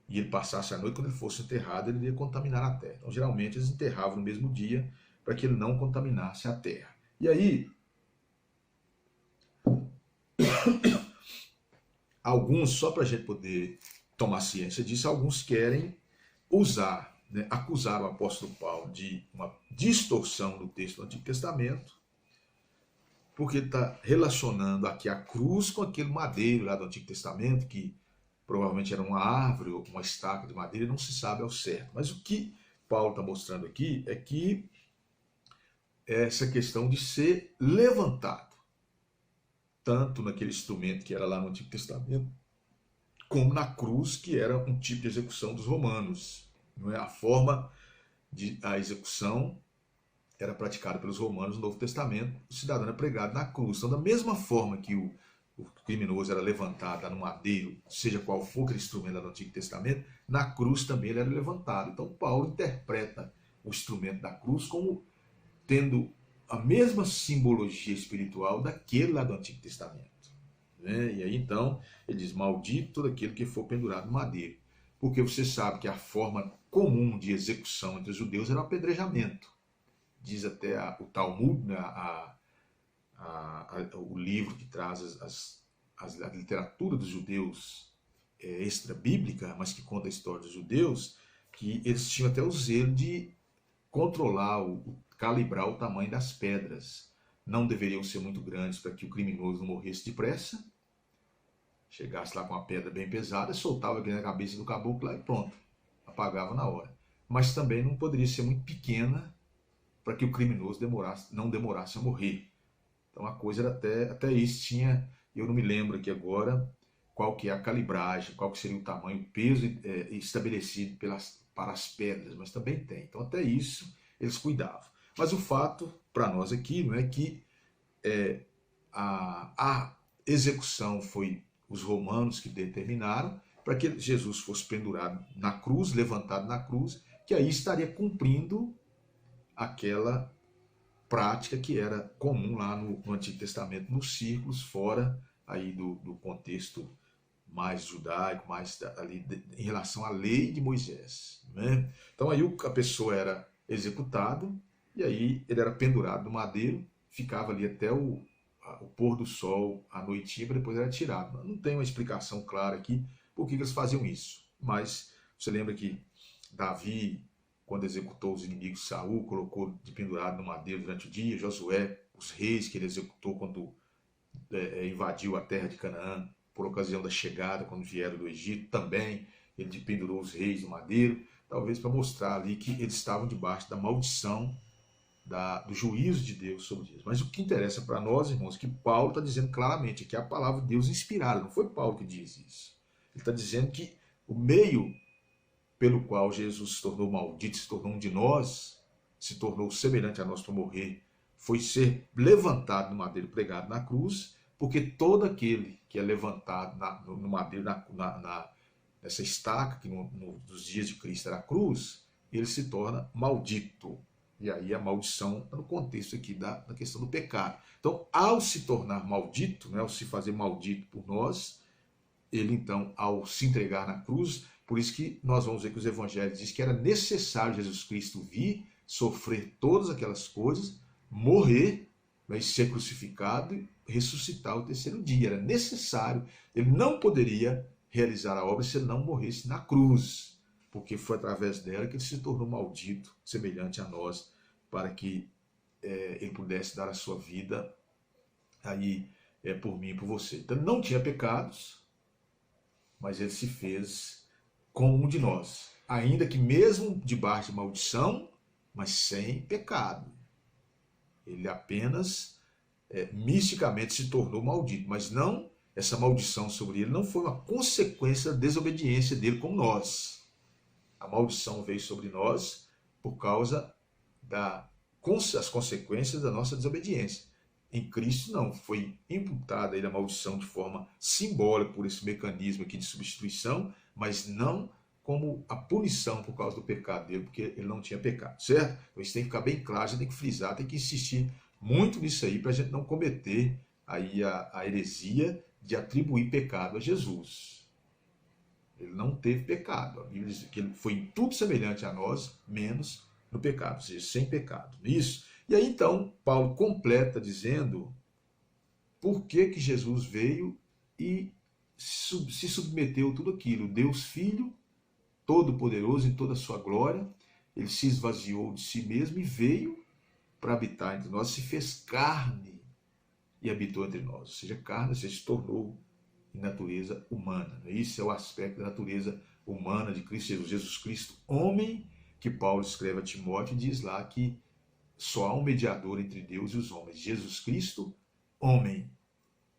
e ele passasse a noite, quando ele fosse enterrado, ele iria contaminar a terra. Então, geralmente, eles enterravam no mesmo dia para que ele não contaminasse a terra. E aí, alguns, só para a gente poder tomar ciência disso, alguns querem usar, né, acusar o apóstolo Paulo de uma distorção do texto do Antigo Testamento, porque ele está relacionando aqui a cruz com aquele madeiro lá do Antigo Testamento, que provavelmente era uma árvore ou uma estaca de madeira, não se sabe ao certo. Mas o que Paulo está mostrando aqui é que essa questão de ser levantado, tanto naquele instrumento que era lá no Antigo Testamento, como na cruz, que era um tipo de execução dos romanos. Não é? A forma de a execução era praticada pelos romanos no Novo Testamento, o cidadão era pregado na cruz. Então, da mesma forma que o criminoso era levantado no madeiro, seja qual for aquele instrumento do Antigo Testamento, na cruz também ele era levantado. Então, Paulo interpreta o instrumento da cruz como tendo a mesma simbologia espiritual daquele lá do Antigo Testamento. Né? E aí então ele diz, maldito todo aquele que for pendurado no madeiro, porque você sabe que a forma comum de execução entre os judeus era o apedrejamento. Diz até o Talmud, né, o livro que traz a literatura dos judeus extra-bíblica, mas que conta a história dos judeus, que eles tinham até o zelo de controlar, calibrar o tamanho das pedras. Não deveriam ser muito grandes para que o criminoso não morresse depressa. Chegasse lá com uma pedra bem pesada, soltava aqui na cabeça do caboclo lá e pronto, apagava na hora. Mas também não poderia ser muito pequena para que o criminoso não demorasse a morrer. Então a coisa era até isso tinha, eu não me lembro aqui agora qual que é a calibragem, qual que seria o tamanho, o peso estabelecido para as pedras, mas também tem. Então até isso eles cuidavam. Mas o fato para nós aqui não é que a execução foi os romanos que determinaram para que Jesus fosse pendurado na cruz, levantado na cruz, que aí estaria cumprindo aquela prática que era comum lá no Antigo Testamento, nos círculos fora aí do contexto mais judaico, mais ali em relação à lei de Moisés, né? Então aí a pessoa era executada e aí ele era pendurado no madeiro, ficava ali até o pôr do sol à noitinha, para depois era tirado. Não tem uma explicação clara aqui por que eles faziam isso, mas você lembra que Davi, quando executou os inimigos de Saul, colocou de pendurado no madeiro durante o dia. Josué, os reis que ele executou quando invadiu a terra de Canaã, por ocasião da chegada, quando vieram do Egito, também ele pendurou os reis no madeiro, talvez para mostrar ali que eles estavam debaixo da maldição do juízo de Deus sobre eles. Mas o que interessa para nós, irmãos, é que Paulo está dizendo claramente que é a palavra de Deus inspirada. Não foi Paulo que diz isso. Ele está dizendo que o meio pelo qual Jesus se tornou maldito, se tornou um de nós, se tornou semelhante a nós para morrer, foi ser levantado no madeiro, pregado na cruz, porque todo aquele que é levantado no madeiro, nessa estaca, que nos dias de Cristo era a cruz, ele se torna maldito. E aí a maldição está no contexto aqui da questão do pecado. Então, ao se tornar maldito, né, ao se fazer maldito por nós, ele então, ao se entregar na cruz, por isso que nós vamos ver que os evangelhos dizem que era necessário Jesus Cristo vir, sofrer todas aquelas coisas, morrer, mas ser crucificado e ressuscitar o terceiro dia. Era necessário, ele não poderia realizar a obra se ele não morresse na cruz, porque foi através dela que ele se tornou maldito, semelhante a nós, para que ele pudesse dar a sua vida aí por mim e por você. Então não tinha pecados, mas ele se fez como um de nós, ainda que mesmo debaixo de maldição, mas sem pecado. Ele apenas misticamente se tornou maldito, mas não, essa maldição sobre ele não foi uma consequência da desobediência dele como nós. A maldição veio sobre nós por causa das consequências da nossa desobediência. Em Cristo não, foi imputada a ele a maldição de forma simbólica por esse mecanismo aqui de substituição, mas não como a punição por causa do pecado dele, porque ele não tinha pecado, certo? Então isso tem que ficar bem claro, a gente tem que frisar, tem que insistir muito nisso aí, para a gente não cometer aí a heresia de atribuir pecado a Jesus. Ele não teve pecado, a Bíblia diz que ele foi em tudo semelhante a nós, menos no pecado, ou seja, sem pecado. Isso. E aí então, Paulo completa dizendo por que Jesus veio e se submeteu a tudo aquilo. Deus Filho, Todo-Poderoso em toda a sua glória, ele se esvaziou de si mesmo e veio para habitar entre nós, se fez carne e habitou entre nós. Ou seja, carne, se tornou em natureza humana. Isso é o aspecto da natureza humana de Cristo Jesus. Jesus Cristo, homem, que Paulo escreve a Timóteo e diz lá que só há um mediador entre Deus e os homens. Jesus Cristo, homem,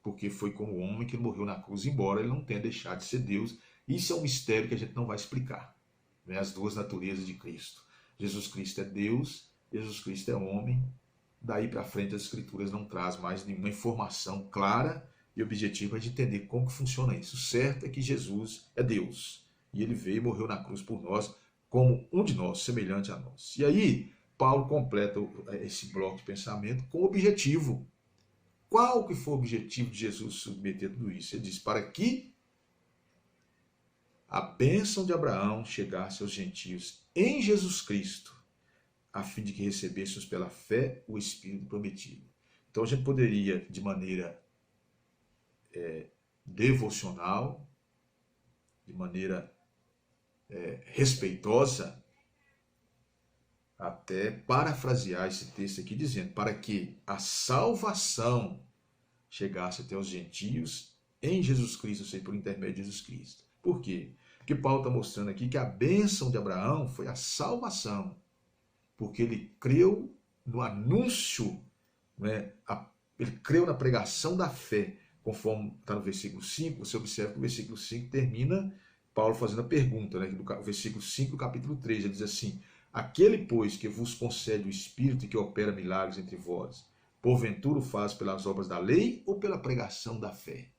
porque foi como homem que morreu na cruz, embora ele não tenha deixado de ser Deus. Isso é um mistério que a gente não vai explicar, né? As duas naturezas de Cristo. Jesus Cristo é Deus, Jesus Cristo é homem. Daí para frente as Escrituras não trazem mais nenhuma informação clara e objetiva de entender como que funciona isso. O certo é que Jesus é Deus e ele veio e morreu na cruz por nós como um de nós, semelhante a nós. E aí Paulo completa esse bloco de pensamento com o objetivo. Qual que foi o objetivo de Jesus submeter tudo isso? Ele diz, para que a bênção de Abraão chegasse aos gentios em Jesus Cristo, a fim de que recebêssemos pela fé o Espírito prometido. Então a gente poderia, de maneira devocional, de maneira respeitosa, até parafrasear esse texto aqui, dizendo: para que a salvação chegasse até os gentios em Jesus Cristo, ou seja, por intermédio de Jesus Cristo. Por quê? Porque Paulo está mostrando aqui que a bênção de Abraão foi a salvação, porque ele creu no anúncio, né, ele creu na pregação da fé, conforme está no versículo 5. Você observa que o versículo 5 termina Paulo fazendo a pergunta, né, no versículo 5 do capítulo 3, ele diz assim: aquele, pois, que vos concede o Espírito e que opera milagres entre vós, porventura o faz pelas obras da lei ou pela pregação da fé?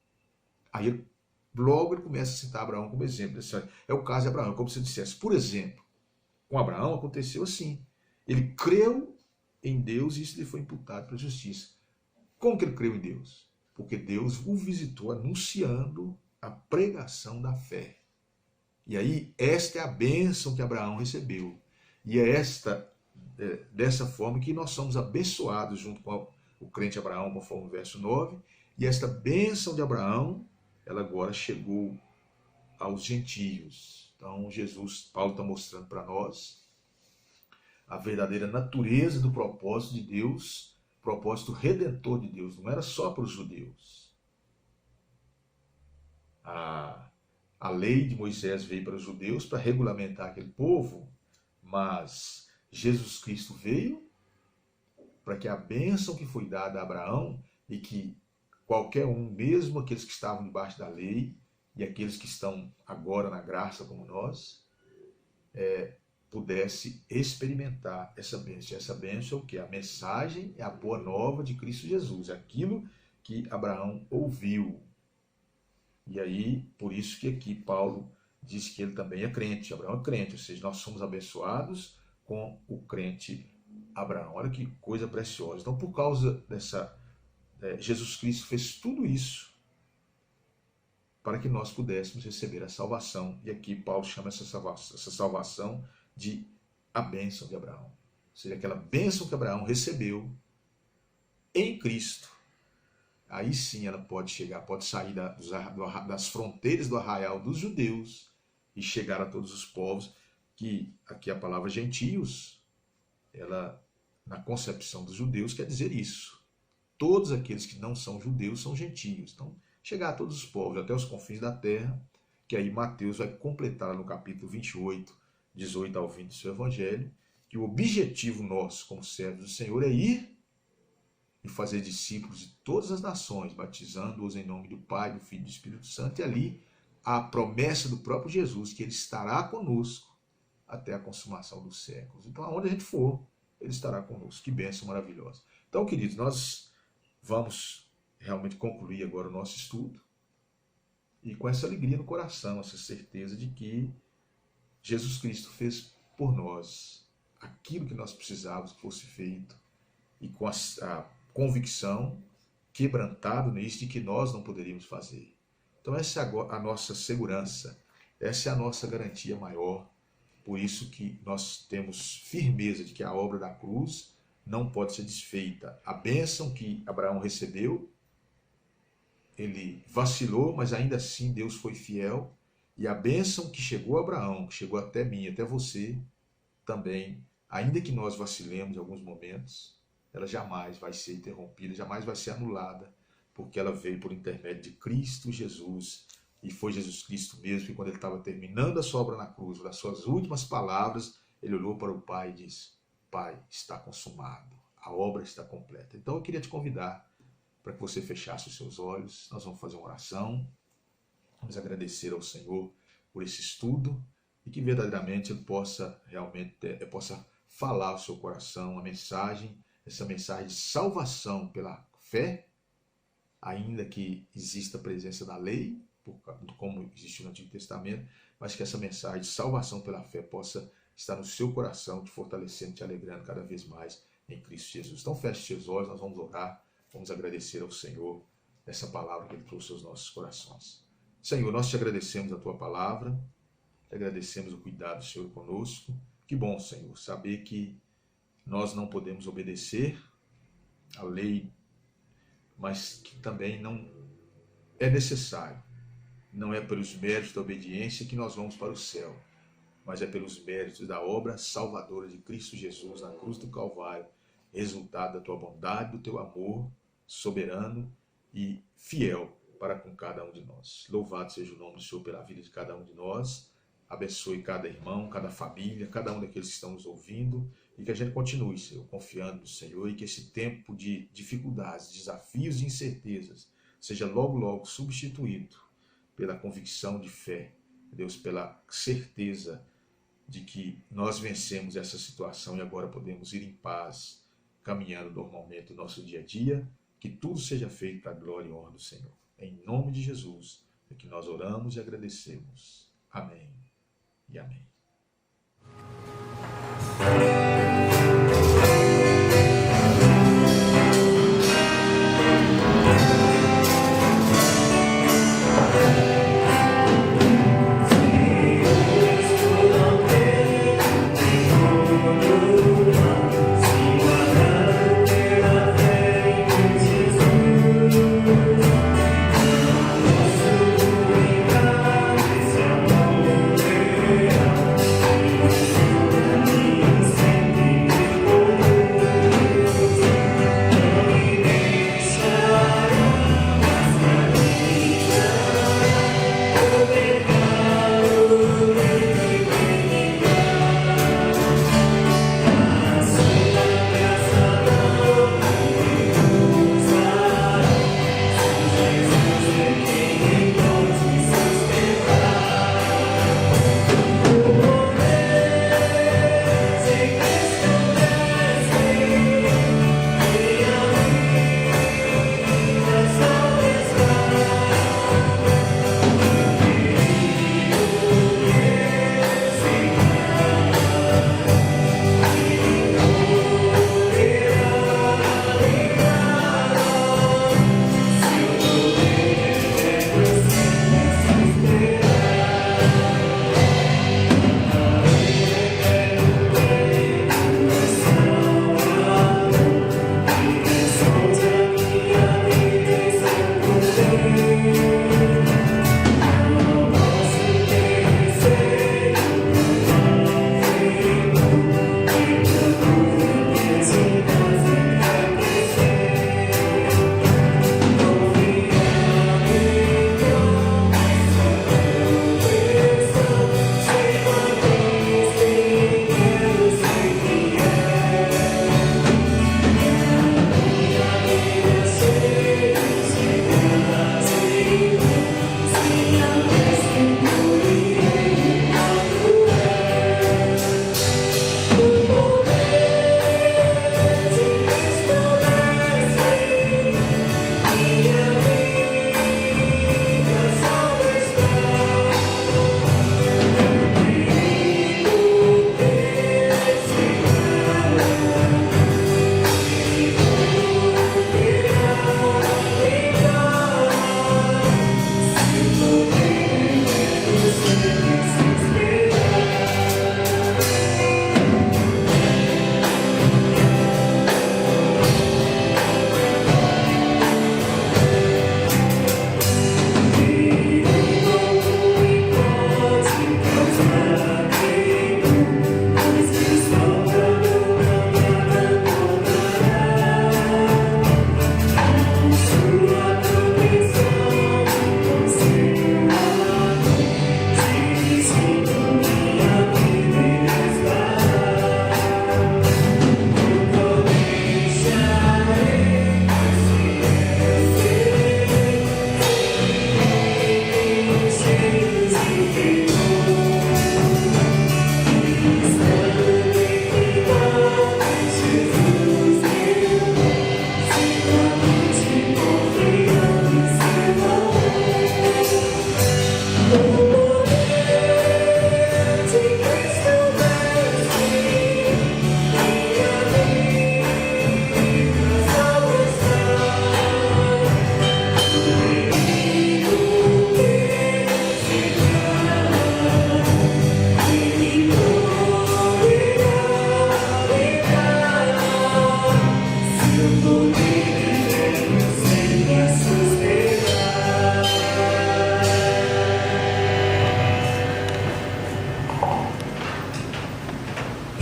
Aí logo ele começa a citar Abraão como exemplo. É o caso de Abraão, como se dissesse, por exemplo, com Abraão aconteceu assim. Ele creu em Deus e isso lhe foi imputado para a justiça. Como que ele creu em Deus? Porque Deus o visitou anunciando a pregação da fé. E aí, esta é a bênção que Abraão recebeu. E é dessa forma que nós somos abençoados junto com o crente Abraão, conforme o verso 9. E esta bênção de Abraão, ela agora chegou aos gentios. Então, Paulo está mostrando para nós a verdadeira natureza do propósito de Deus, propósito redentor de Deus. Não era só para os judeus. A lei de Moisés veio para os judeus para regulamentar aquele povo, mas Jesus Cristo veio para que a bênção que foi dada a Abraão, e que qualquer um, mesmo aqueles que estavam debaixo da lei e aqueles que estão agora na graça como nós, pudesse experimentar essa bênção. Essa bênção é o que? A mensagem é a boa nova de Cristo Jesus, aquilo que Abraão ouviu. E aí, por isso que aqui Paulo diz que ele também é crente, Abraão é crente, ou seja, nós somos abençoados com o crente Abraão. Olha que coisa preciosa. Então, por causa dessa... Jesus Cristo fez tudo isso para que nós pudéssemos receber a salvação. E aqui Paulo chama essa salvação de a bênção de Abraão. Ou seja, aquela bênção que Abraão recebeu em Cristo. Aí sim ela pode chegar, pode sair das fronteiras do arraial dos judeus e chegar a todos os povos, que aqui a palavra gentios, ela, na concepção dos judeus, quer dizer isso. Todos aqueles que não são judeus são gentios. Então, chegar a todos os povos, até os confins da terra, que aí Mateus vai completar no capítulo 28, 18 ao 20 do seu evangelho, que o objetivo nosso como servos do Senhor é ir e fazer discípulos de todas as nações, batizando-os em nome do Pai, do Filho e do Espírito Santo, e ali a promessa do próprio Jesus, que ele estará conosco até a consumação dos séculos. Então, aonde a gente for, ele estará conosco. Que bênção maravilhosa. Então, queridos, nós vamos realmente concluir agora o nosso estudo, e com essa alegria no coração, essa certeza de que Jesus Cristo fez por nós aquilo que nós precisávamos que fosse feito, e com a convicção, quebrantado nisso, de que nós não poderíamos fazer. Então essa é a nossa segurança, essa é a nossa garantia maior. Por isso que nós temos firmeza de que a obra da cruz não pode ser desfeita. A bênção que Abraão recebeu, ele vacilou, mas ainda assim Deus foi fiel. E a bênção que chegou a Abraão, que chegou até mim, até você, também, ainda que nós vacilemos em alguns momentos, ela jamais vai ser interrompida, jamais vai ser anulada, porque ela veio por intermédio de Cristo Jesus. E foi Jesus Cristo mesmo que, quando ele estava terminando a sua obra na cruz, nas suas últimas palavras, ele olhou para o Pai e disse: Pai, está consumado, a obra está completa. Então eu queria te convidar para que você fechasse os seus olhos. Nós vamos fazer uma oração, vamos agradecer ao Senhor por esse estudo, e que verdadeiramente ele possa realmente possa falar ao seu coração a mensagem, essa mensagem de salvação pela fé, ainda que exista a presença da lei, como existe no Antigo Testamento, mas que essa mensagem de salvação pela fé possa estar no seu coração, te fortalecendo, te alegrando cada vez mais em Cristo Jesus. Então feche seus olhos, nós vamos orar, vamos agradecer ao Senhor essa palavra que Ele trouxe aos nossos corações. Senhor, nós te agradecemos a Tua palavra, te agradecemos o cuidado do Senhor conosco. Que bom, Senhor, saber que nós não podemos obedecer a lei mas que também não é necessário. Não é pelos méritos da obediência que nós vamos para o céu, mas é pelos méritos da obra salvadora de Cristo Jesus na cruz do Calvário, resultado da tua bondade, do teu amor soberano e fiel para com cada um de nós. Louvado seja o nome do Senhor pela vida de cada um de nós. Abençoe cada irmão, cada família, cada um daqueles que estão nos ouvindo, e que a gente continue, Senhor, confiando no Senhor, e que esse tempo de dificuldades, desafios e incertezas seja logo, logo substituído pela convicção de fé, Deus, pela certeza de que nós vencemos essa situação e agora podemos ir em paz, caminhando normalmente o nosso dia a dia, que tudo seja feito para a glória e honra do Senhor. Em nome de Jesus é que nós oramos e agradecemos. Amém e amém.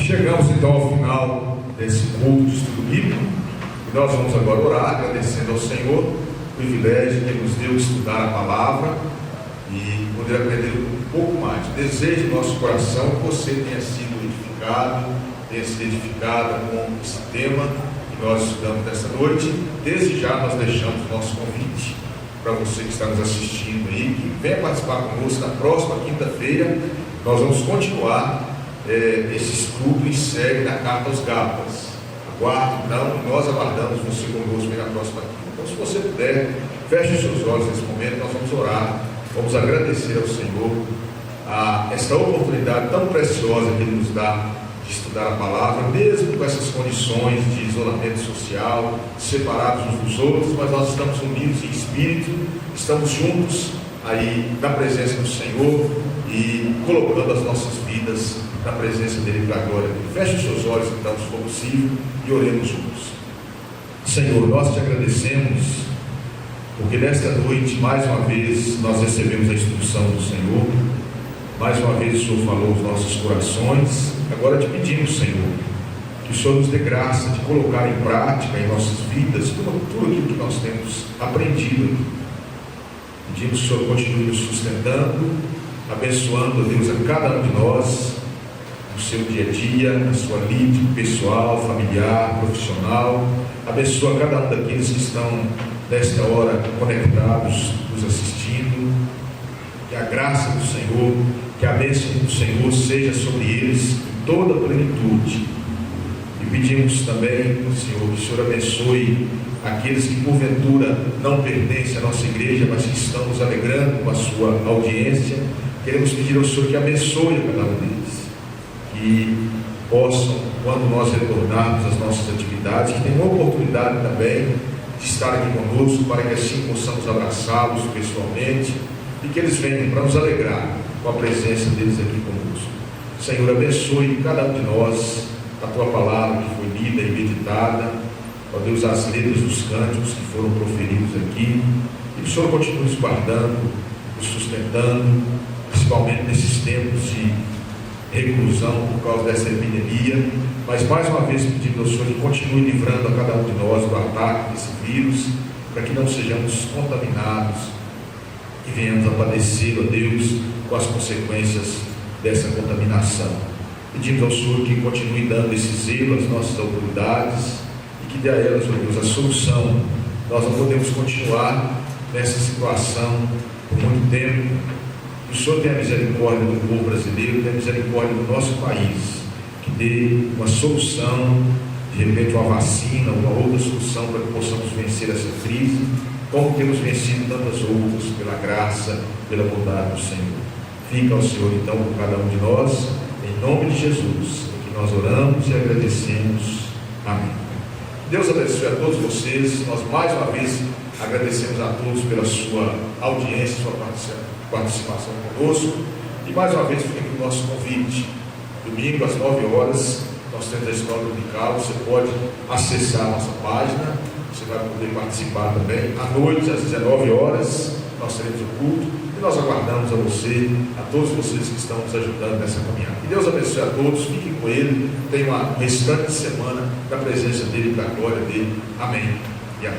Chegamos então ao final desse culto de estudo bíblico e nós vamos agora orar, agradecendo ao Senhor o privilégio que Ele nos deu de estudar a palavra e poder aprender um pouco mais. Desejo no nosso coração que você tenha sido edificado, tenha sido edificada com esse tema que nós estudamos nessa noite. Desde já nós deixamos o nosso convite para você que está nos assistindo aí, que venha participar conosco na próxima quinta-feira. Nós vamos continuar esse estudo em série da Carta aos Gálatas. Aguarde então, e nós aguardamos você conosco na próxima quinta. Então, se você puder, feche os seus olhos nesse momento, nós vamos orar, vamos agradecer ao Senhor esta oportunidade tão preciosa que Ele nos dá de estudar a palavra, mesmo com essas condições de isolamento social, separados uns dos outros, mas nós estamos unidos em espírito, estamos juntos aí na presença do Senhor e colocando as nossas vidas na presença dEle para a glória dEle. Feche os seus olhos então, se for possível, e oremos juntos. Senhor, nós te agradecemos, porque nesta noite, mais uma vez, nós recebemos a instrução do Senhor, mais uma vez o Senhor falou aos nossos corações. Agora te pedimos, Senhor, que o Senhor nos dê graça de colocar em prática em nossas vidas tudo aquilo que nós temos aprendido. Pedimos que o Senhor continue nos sustentando, abençoando, Deus, a cada um de nós, no seu dia a dia, na sua vida pessoal, familiar, profissional. Abençoa cada um daqueles que estão nesta hora conectados, nos assistindo. Que a graça do Senhor, que a bênção do Senhor seja sobre eles em toda a plenitude. E pedimos também, Senhor, que o Senhor abençoe aqueles que porventura não pertencem à nossa igreja, mas que estão nos alegrando com a sua audiência. Queremos pedir ao Senhor que abençoe a cada um deles, que possam, quando nós retornarmos às nossas atividades, que tenham oportunidade também de estar aqui conosco, para que assim possamos abraçá-los pessoalmente e que eles venham para nos alegrar com a presença deles aqui conosco. Senhor, abençoe cada um de nós, a Tua palavra que foi lida e meditada, ó Deus, as letras dos cânticos que foram proferidos aqui, e que o Senhor continue nos guardando, nos sustentando, principalmente nesses tempos de reclusão por causa dessa epidemia, mas mais uma vez pedindo ao Senhor que continue livrando a cada um de nós do ataque desse vírus, para que não sejamos contaminados e venhamos a padecer, ó Deus, com as consequências dessa contaminação. Pedimos ao Senhor que continue dando esse zelo às nossas autoridades e que dê a elas, ó Deus, a solução. Nós não podemos continuar nessa situação por muito tempo. O Senhor tenha misericórdia do povo brasileiro, tenha misericórdia do nosso país, que dê uma solução, de repente uma vacina, uma outra solução para que possamos vencer essa crise, como temos vencido tantas outras, pela graça, pela bondade do Senhor. Fica ao Senhor então por cada um de nós, em nome de Jesus, que nós oramos e agradecemos. Amém. Deus abençoe a todos vocês. Nós mais uma vez agradecemos a todos pela sua audiência, sua participação conosco, e mais uma vez fica aqui o nosso convite. Domingo às 9 horas nós temos a escola dominical. Você pode acessar a nossa página, você vai poder participar também. À noite, às 19 horas, nós teremos o culto, e nós aguardamos a você, a todos vocês que estão nos ajudando nessa caminhada. Que Deus abençoe a todos, fiquem com Ele, tenham uma restante semana na presença dEle e para a glória dEle. Amém e amém.